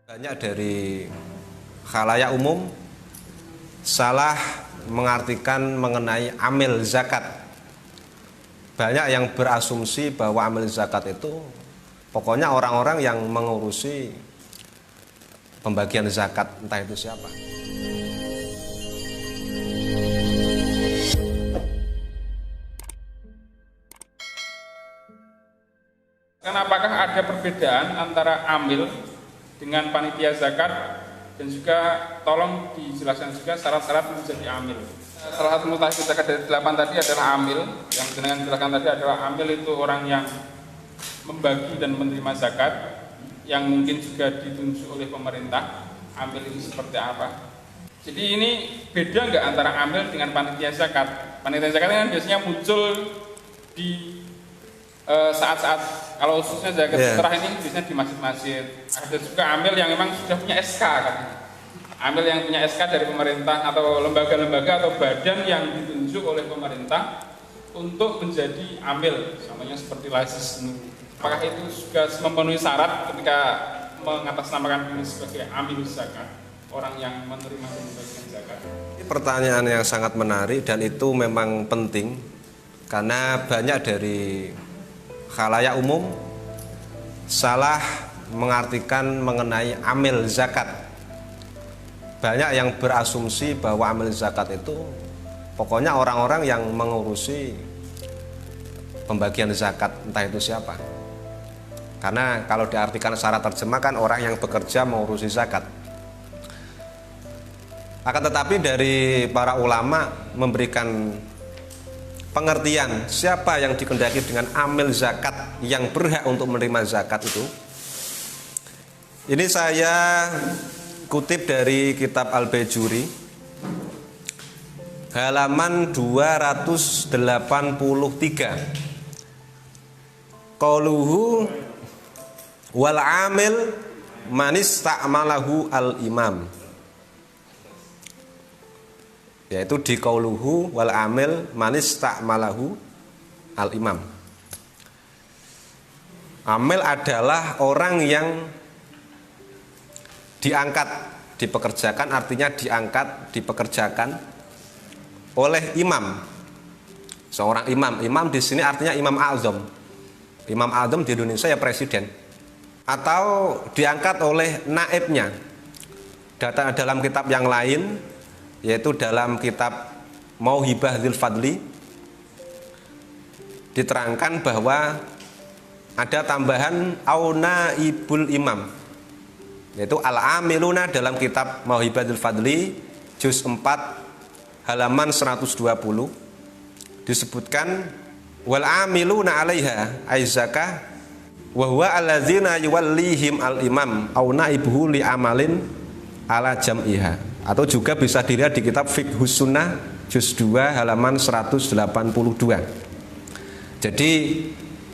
Banyak dari khalayak umum salah mengartikan mengenai amil zakat. Banyak yang berasumsi bahwa amil zakat itu pokoknya orang-orang yang mengurusi pembagian zakat, entah itu siapa. Karena apakah ada perbedaan antara amil dengan panitia zakat, dan juga tolong dijelaskan juga syarat-syarat menjadi amil. Salah satu mutakhir zakat dari 8 tadi adalah amil. Yang dengan jelaskan tadi adalah amil itu orang yang membagi dan menerima zakat, yang mungkin juga ditunjuk oleh pemerintah. Amil itu seperti apa? Jadi ini beda nggak antara amil dengan panitia zakat? Panitia zakat kan biasanya muncul di saat-saat, kalau khususnya zakat fitrah ini biasanya di masjid-masjid. Ada juga amil yang memang sudah punya SK kan. Amil yang punya SK dari pemerintah atau lembaga-lembaga atau badan yang ditunjuk oleh pemerintah untuk menjadi amil, namanya seperti lazis. Apakah itu juga memenuhi syarat ketika mengatasnamakan ini sebagai amil zakat, orang yang menerima dan membagikan zakat? Ini pertanyaan yang sangat menarik dan itu memang penting karena banyak dari khalayak umum salah mengartikan mengenai amil zakat. Banyak yang berasumsi bahwa amil zakat itu pokoknya orang-orang yang mengurusi pembagian zakat, entah itu siapa. Karena kalau diartikan secara terjemah kan orang yang bekerja mengurusi zakat. Akan tetapi dari para ulama memberikan pengertian siapa yang dikehendaki dengan amil zakat yang berhak untuk menerima zakat itu. Ini saya kutip dari kitab Al-Bajuri halaman 283. Qauluhu wal amil manis ta'malahu al-imam, yaitu di qauluhu wal amil manis ta'malahu al-imam. Amil adalah orang yang diangkat, dipekerjakan, artinya diangkat, dipekerjakan oleh imam. Seorang imam. Imam di sini artinya imam azam. Imam azam di Indonesia ya presiden. Atau diangkat oleh naibnya. Data dalam kitab yang lain, yaitu dalam kitab Mauhibah Dzil Fadli, diterangkan bahwa ada tambahan auna ibul imam, yaitu al-amiluna dalam kitab Mauhibah Dzil Fadli juz 4 halaman 120 disebutkan wal amiluna 'alaiha ay zakah wa huwa allazina yuwallihim al-imam auna ibuhu li amalin ala jam'iha. Atau juga bisa dilihat di kitab Fiqhus Sunnah juz 2 halaman 182. Jadi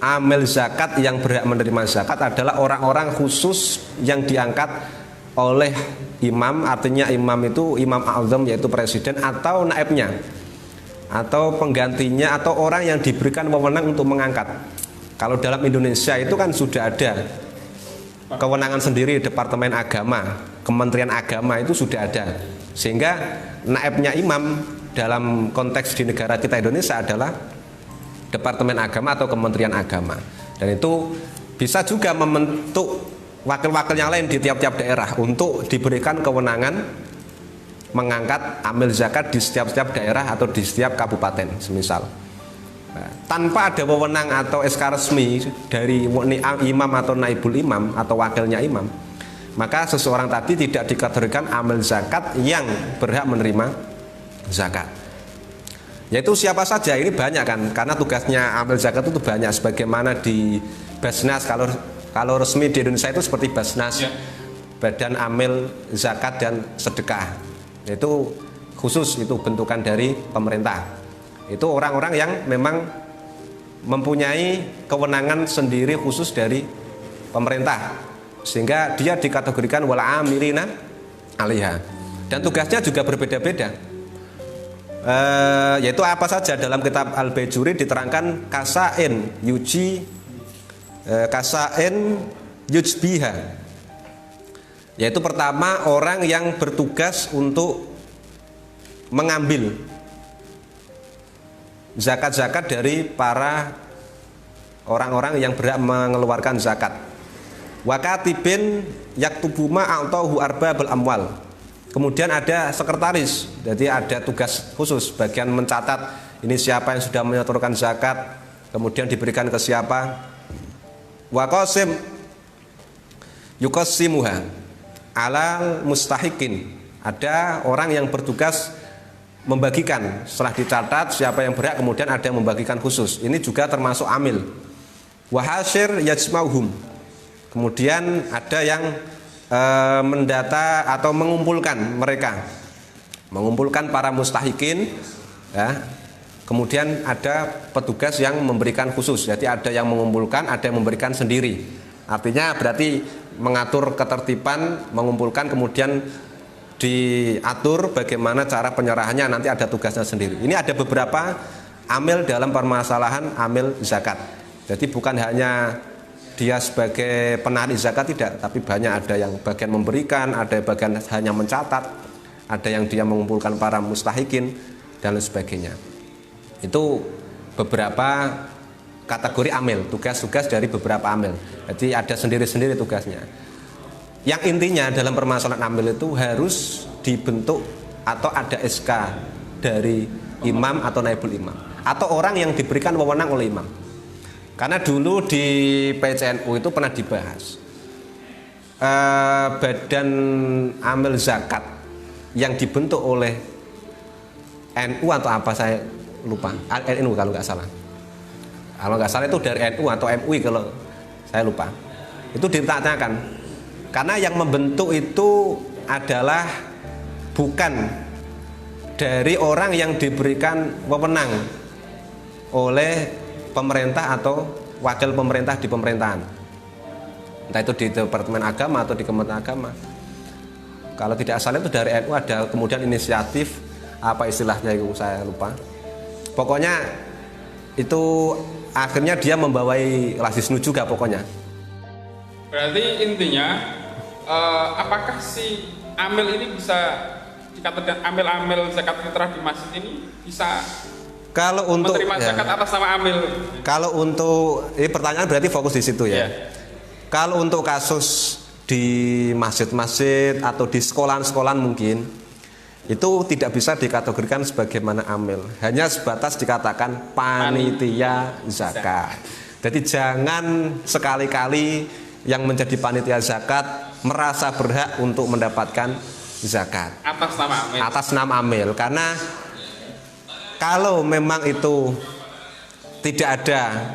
amil zakat yang berhak menerima zakat adalah orang-orang khusus yang diangkat oleh imam, artinya imam itu imam azam yaitu presiden atau naibnya atau penggantinya atau orang yang diberikan wewenang untuk mengangkat. Kalau dalam Indonesia itu kan sudah ada kewenangan sendiri, Departemen Agama, Kementerian Agama itu sudah ada, sehingga naibnya imam dalam konteks di negara kita Indonesia adalah Departemen Agama atau Kementerian Agama. Dan itu bisa juga membentuk wakil-wakil yang lain di tiap-tiap daerah untuk diberikan kewenangan mengangkat amil zakat di setiap daerah atau di setiap kabupaten semisal. Tanpa ada wewenang atau SK resmi dari imam atau naibul imam atau wakilnya imam, maka seseorang tadi tidak dikategorikan amil zakat yang berhak menerima zakat. Yaitu siapa saja, ini banyak kan, karena tugasnya amil zakat itu banyak, sebagaimana di Basnas, kalau resmi di Indonesia itu seperti Basnas, Badan Amil Zakat dan Sedekah, itu khusus, itu bentukan dari pemerintah. Itu orang-orang yang memang mempunyai kewenangan sendiri khusus dari pemerintah, sehingga dia dikategorikan wal amilina 'alaiha. Dan tugasnya juga berbeda-beda. Yaitu apa saja dalam kitab Al-Bajuri diterangkan kasain yuji kasain yujbiha Yaitu pertama, orang yang bertugas untuk mengambil zakat-zakat dari para orang-orang yang berhak mengeluarkan zakat. Wakatibin yaktubuma a'tahu arbabal amwal. Kemudian ada sekretaris, jadi ada tugas khusus bagian mencatat ini siapa yang sudah menyetorkan zakat, kemudian diberikan ke siapa. Waqasim yuqassimuha alal mustahikin. Ada orang yang bertugas membagikan setelah dicatat siapa yang berhak, kemudian ada yang membagikan khusus. Ini juga termasuk amil. Wahasir yajmauhum. Kemudian ada yang mendata atau mengumpulkan mereka, mengumpulkan para mustahikin, ya. Kemudian ada petugas yang memberikan khusus, jadi ada yang mengumpulkan, ada yang memberikan sendiri. Artinya berarti mengatur ketertiban, mengumpulkan, kemudian diatur bagaimana cara penyerahannya, nanti ada tugasnya sendiri. Ini ada beberapa amil dalam permasalahan amil zakat. Jadi bukan hanya dia sebagai penarik zakat, tidak, tapi banyak, ada yang bagian memberikan, ada yang bagian hanya mencatat, ada yang dia mengumpulkan para mustahikin dan lain sebagainya. Itu beberapa kategori amil, tugas-tugas dari beberapa amil. Jadi ada sendiri-sendiri tugasnya. Yang intinya dalam permasalahan amil itu harus dibentuk atau ada SK dari imam atau naibul imam, atau orang yang diberikan wewenang oleh imam. Karena dulu di PCNU itu pernah dibahas badan amil zakat yang dibentuk oleh NU atau apa, saya lupa, NU kalau nggak salah. Kalau nggak salah itu dari NU atau MUI kalau saya lupa. Itu ditanyakan. Karena yang membentuk itu adalah bukan dari orang yang diberikan wewenang oleh pemerintah atau wakil pemerintah di pemerintahan, entah itu di Departemen Agama atau di Kementerian Agama. Kalau tidak salah itu dari NU, ada kemudian inisiatif, apa istilahnya itu saya lupa. Pokoknya itu akhirnya dia membawai Lasisnu juga pokoknya. Berarti intinya apakah si amil ini bisa dikatakan amil-amil zakat fitrah di masjid ini bisa kalau untuk menerima zakat atas nama amil? Kalau untuk ini pertanyaan berarti fokus di situ ya. Kalau untuk kasus di masjid-masjid atau di sekolahan-sekolahan mungkin itu tidak bisa dikategorikan sebagaimana amil, hanya sebatas dikatakan panitia zakat. Jadi jangan sekali-kali yang menjadi panitia zakat merasa berhak untuk mendapatkan zakat atas nama amil, karena kalau memang itu tidak ada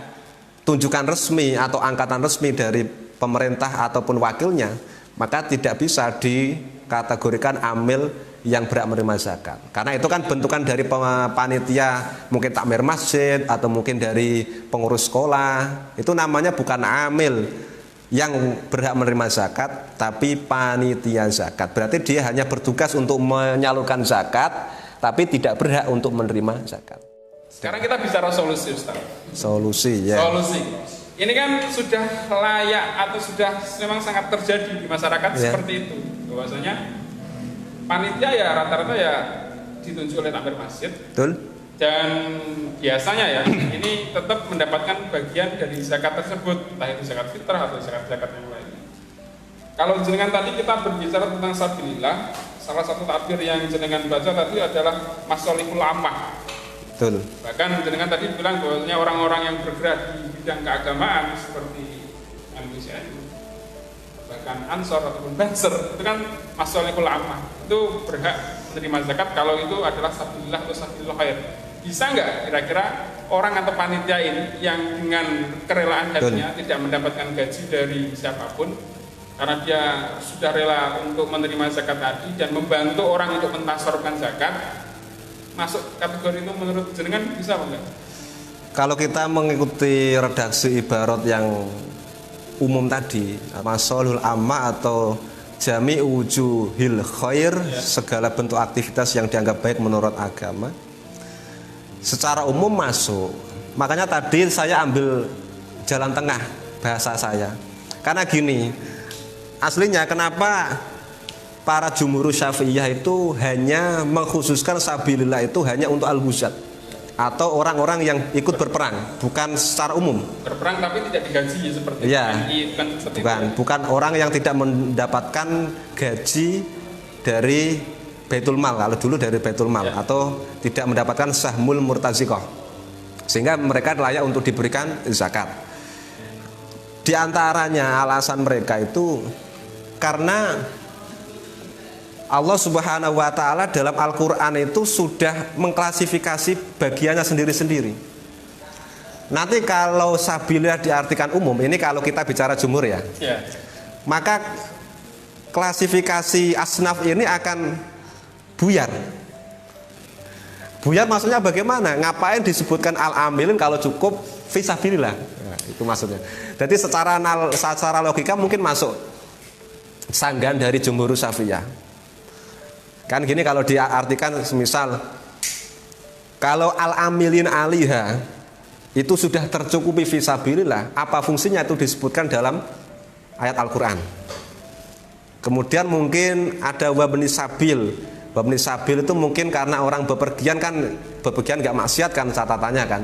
tunjukan resmi atau angkatan resmi dari pemerintah ataupun wakilnya, maka tidak bisa dikategorikan amil yang berhak menerima zakat. Karena itu kan bentukan dari panitia, mungkin takmir masjid atau mungkin dari pengurus sekolah. Itu namanya bukan amil yang berhak menerima zakat, tapi panitia zakat. Berarti dia hanya bertugas untuk menyalurkan zakat, tapi tidak berhak untuk menerima zakat. Sekarang kita bicara solusi, Ustaz. Solusi, ya. Solusi. Ini kan sudah layak atau sudah memang sangat terjadi di masyarakat seperti itu. Bahwasanya panitia ya rata-rata ya ditunjuk oleh takmir masjid. Betul. Dan biasanya ya ini tetap mendapatkan bagian dari zakat tersebut, entah itu zakat fitrah atau zakat-zakat yang lain. Kalau jenengan tadi kita berbicara tentang sabilillah, salah satu takbir yang jenengan baca tadi adalah masolihul ammah. Betul. Bahkan jenengan tadi bilang bahwasanya orang-orang yang bergerak di bidang keagamaan seperti MUCN, bahkan Ansor ataupun Banser, itu kan masolihul ammah, itu berhak menerima zakat kalau itu adalah sabilillah atau sabilillah khair. Bisa nggak kira-kira orang atau panitia ini yang dengan kerelaan hatinya tidak mendapatkan gaji dari siapapun, karena dia sudah rela untuk menerima zakat tadi dan membantu orang untuk mentasorkan zakat, masuk kategori itu menurut jenengan bisa enggak? Kalau kita mengikuti redaksi ibarat yang umum tadi, masolihul ammah atau jami wujuhil khair, segala bentuk aktivitas yang dianggap baik menurut agama, secara umum masuk. Makanya tadi saya ambil jalan tengah bahasa saya. Karena gini, aslinya kenapa para jumhur Syafi'iyah itu hanya mengkhususkan sabilillah itu hanya untuk al-ghuzat atau orang-orang yang ikut berperang, bukan secara umum. Berperang tapi tidak digaji ya, seperti Ya, TNI, bukan orang yang tidak mendapatkan gaji dari Baitul Mal, kalau dulu dari Baitul Mal, atau tidak mendapatkan sahmul murtaziqah, sehingga mereka layak untuk diberikan zakat. Di antaranya alasan mereka itu karena Allah Subhanahu wa taala dalam Al-Qur'an itu sudah mengklasifikasi bagiannya sendiri-sendiri. Nanti kalau sabilillah diartikan umum, ini kalau kita bicara jumhur ya. Maka klasifikasi asnaf ini akan buyar. Buyar maksudnya bagaimana? Ngapain disebutkan al-amilin kalau cukup fisabilillah? Nah, itu maksudnya. Jadi secara logika mungkin masuk sanggahan dari jumhur Syafi'iyah. Kan gini kalau diartikan semisal kalau al-amilin aliha itu sudah tercukupi fisabilillah, apa fungsinya itu disebutkan dalam ayat Al-Qur'an. Kemudian mungkin ada wabni sabil. Wabni sabil itu mungkin karena orang bepergian kan, bepergian nggak maksiat kan catatannya kan.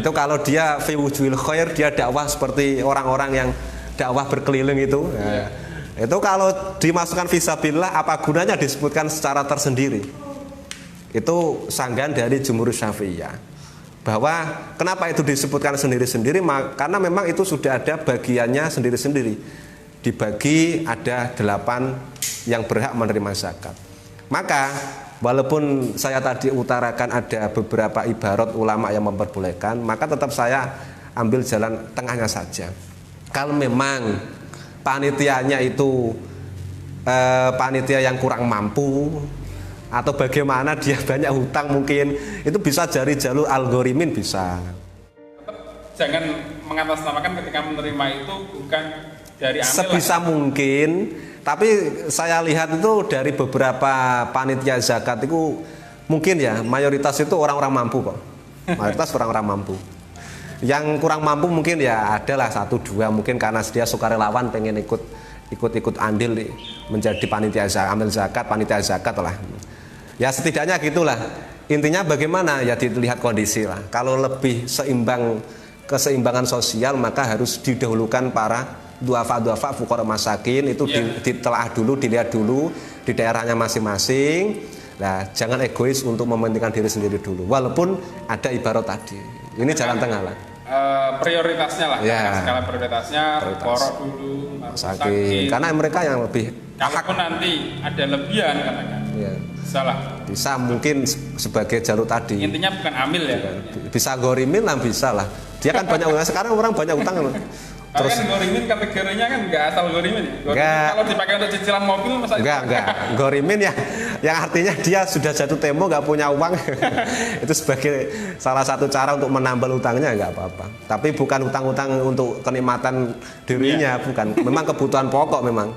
Itu kalau dia fi wujuhil khair, dia dakwah seperti orang-orang yang dakwah berkeliling itu. Itu kalau dimasukkan fisabilillah, apa gunanya disebutkan secara tersendiri? Itu sanggahan dari jumhur Syafi'iyah. Bahwa kenapa itu disebutkan sendiri-sendiri? Karena memang itu sudah ada bagiannya sendiri-sendiri. Dibagi ada 8 yang berhak menerima zakat. Maka walaupun saya tadi utarakan ada beberapa ibarat ulama yang memperbolehkan, maka tetap saya ambil jalan tengahnya saja. Kalau memang panitianya itu panitia yang kurang mampu atau bagaimana dia banyak hutang, mungkin itu bisa dari jalur algoritmin bisa. Jangan mengatasnamakan ketika menerima itu bukan dari amil. Sebisa mungkin, tapi saya lihat itu dari beberapa panitia zakat itu mungkin ya mayoritas itu orang-orang mampu kok. Mayoritas orang-orang mampu. Yang kurang mampu mungkin ya adalah 1-2 mungkin karena dia sukarelawan pengen ikut andil menjadi panitia zakat, amil zakat, panitia zakat lah. Ya setidaknya gitulah. Intinya bagaimana ya dilihat kondisi lah. Kalau lebih keseimbangan sosial maka harus didahulukan para duafa fuqara masakin itu ditelaah dulu, dilihat dulu di daerahnya masing-masing. Nah, jangan egois untuk mementingkan diri sendiri dulu. Walaupun ada ibarat tadi. Ini jalan tengah lah. Prioritasnya lah, skala prioritasnya fuqara dulu, masakin. Karena mereka yang lebih. Kalaupun nanti ada lebihan katakan. Salah. Bisa mungkin sebagai jalur tadi. Intinya bukan amil ya. Bisa gorimin lah, bisa lah. Dia kan banyak utang. Sekarang orang banyak utang kan. Terus kan gorimin kategorinya kan nggak asal gorimin. Kalau dipakai untuk cicilan mobil masa enggak. Gorimin ya yang artinya dia sudah jatuh tempo nggak punya uang. Itu sebagai salah satu cara untuk menambal utangnya nggak apa-apa. Tapi bukan utang-utang untuk kenikmatan dirinya, bukan. Memang kebutuhan pokok memang.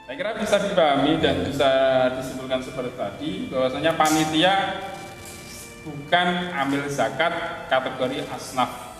Saya kira bisa dipahami dan bisa disimpulkan seperti tadi bahwasanya panitia bukan amil zakat kategori asnaf.